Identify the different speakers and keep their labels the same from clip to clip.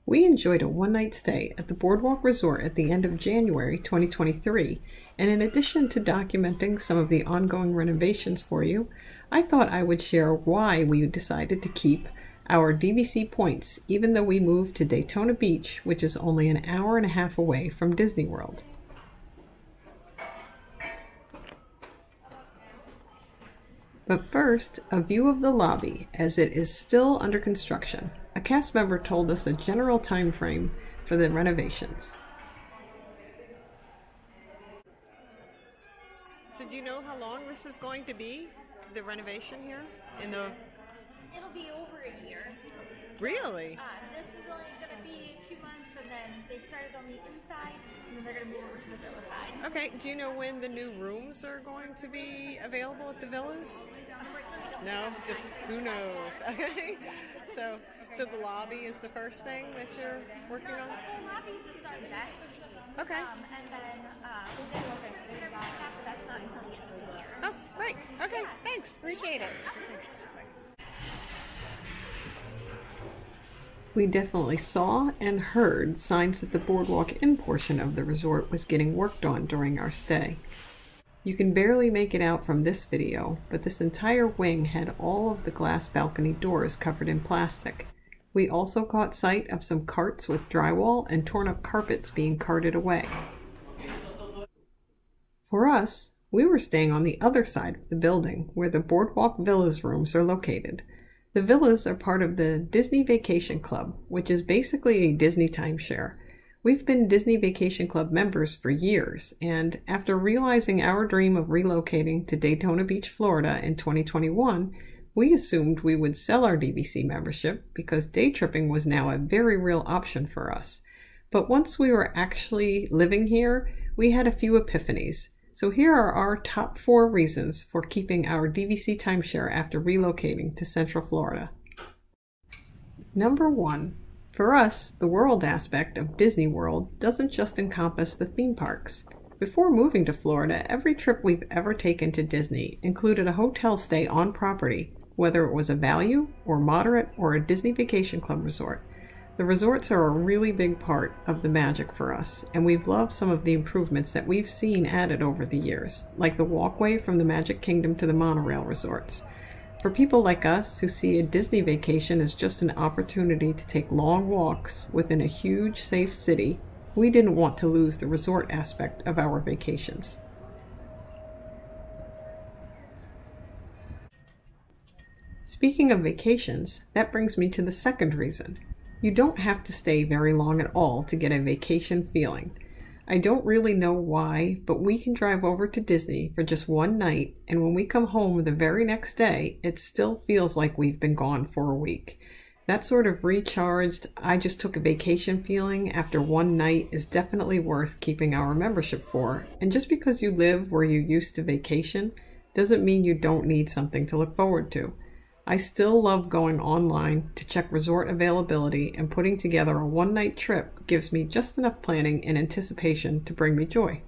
Speaker 1: We enjoyed a one-night stay at the Boardwalk Resort at the end of January 2023, and in addition to documenting some of the ongoing renovations for you, I thought I would share why we decided to keep our DVC points even though we moved to Daytona Beach, which is only an hour and a half away from Disney World. But first, a view of the lobby as it is still under construction. A cast member told us a general time frame for the renovations. So do you know how long this is going to be, the renovation here?
Speaker 2: It'll be over a year.
Speaker 1: Really?
Speaker 2: This is only going to be 2 months, and then they started on the inside, and then they're going to move over to the villa side.
Speaker 1: Okay, do you know when the new rooms are going to be available at the villas?
Speaker 2: Unfortunately,
Speaker 1: No, just who knows. Okay, so the lobby is the first thing that you're working on?
Speaker 2: the lobby just started next.
Speaker 1: Okay.
Speaker 2: And then we'll get everything about that, but that's not until the end of the year.
Speaker 1: Oh, great. Okay, thanks. Appreciate it. We definitely saw and heard signs that the Boardwalk Inn portion of the resort was getting worked on during our stay. You can barely make it out from this video, but this entire wing had all of the glass balcony doors covered in plastic. We also caught sight of some carts with drywall and torn up carpets being carted away. For us, we were staying on the other side of the building where the Boardwalk Villas rooms are located. The villas are part of the Disney Vacation Club, which is basically a Disney timeshare. We've been Disney Vacation Club members for years, and after realizing our dream of relocating to Daytona Beach, Florida in 2021, we assumed we would sell our DVC membership because day tripping was now a very real option for us. But once we were actually living here, we had a few epiphanies. So here are our top 4 reasons for keeping our DVC timeshare after relocating to Central Florida. Number 1. For us, the world aspect of Disney World doesn't just encompass the theme parks. Before moving to Florida, every trip we've ever taken to Disney included a hotel stay on property, whether it was a value, or moderate, or a Disney Vacation Club resort. The resorts are a really big part of the magic for us, and we've loved some of the improvements that we've seen added over the years, like the walkway from the Magic Kingdom to the monorail resorts. For people like us who see a Disney vacation as just an opportunity to take long walks within a huge, safe city, we didn't want to lose the resort aspect of our vacations. Speaking of vacations, that brings me to the second reason. You don't have to stay very long at all to get a vacation feeling. I don't really know why, but we can drive over to Disney for just one night, and when we come home the very next day, it still feels like we've been gone for a week. That sort of recharged, I just took a vacation feeling after one night is definitely worth keeping our membership for, and just because you live where you used to vacation doesn't mean you don't need something to look forward to. I still love going online to check resort availability, and putting together a one-night trip gives me just enough planning and anticipation to bring me joy.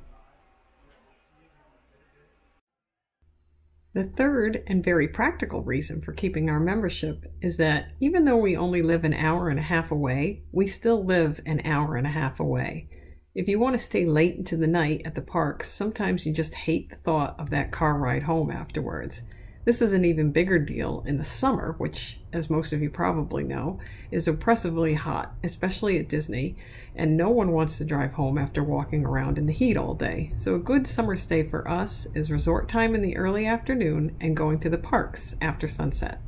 Speaker 1: The third and very practical reason for keeping our membership is that even though we only live an hour and a half away, we still live an hour and a half away. If you want to stay late into the night at the parks, sometimes you just hate the thought of that car ride home afterwards. This is an even bigger deal in the summer, which, as most of you probably know, is oppressively hot, especially at Disney, and no one wants to drive home after walking around in the heat all day. So a good summer stay for us is resort time in the early afternoon and going to the parks after sunset.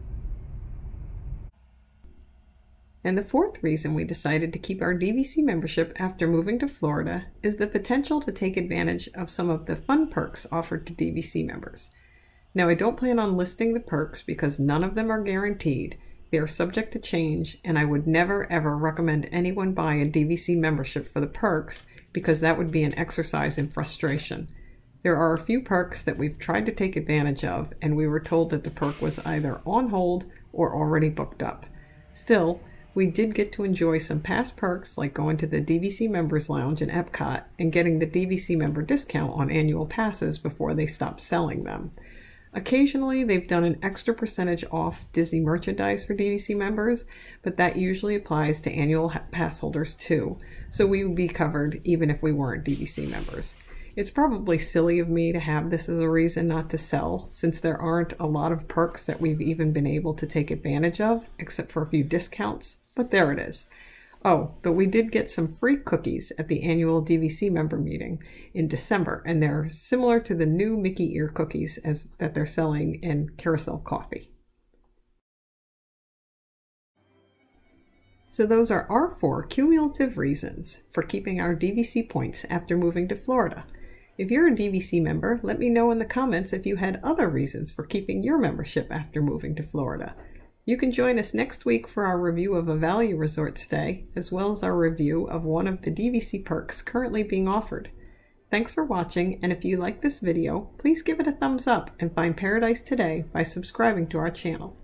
Speaker 1: And the fourth reason we decided to keep our DVC membership after moving to Florida is the potential to take advantage of some of the fun perks offered to DVC members. Now, I don't plan on listing the perks because none of them are guaranteed. They are subject to change, and I would never ever recommend anyone buy a DVC membership for the perks because that would be an exercise in frustration. There are a few perks that we've tried to take advantage of, and we were told that the perk was either on hold or already booked up. Still, we did get to enjoy some past perks like going to the DVC Members Lounge in Epcot and getting the DVC member discount on annual passes before they stopped selling them. Occasionally, they've done an extra percentage off Disney merchandise for DVC members, but that usually applies to annual pass holders too, so we would be covered even if we weren't DVC members. It's probably silly of me to have this as a reason not to sell, since there aren't a lot of perks that we've even been able to take advantage of, except for a few discounts, but there it is. Oh, but we did get some free cookies at the annual DVC member meeting in December, and they're similar to the new Mickey ear cookies that they're selling in Carousel Coffee. So those are our 4 cumulative reasons for keeping our DVC points after moving to Florida. If you're a DVC member, let me know in the comments if you had other reasons for keeping your membership after moving to Florida. You can join us next week for our review of a value resort stay, as well as our review of one of the DVC perks currently being offered. Thanks for watching, and if you like this video, please give it a thumbs up and find paradise today by subscribing to our channel.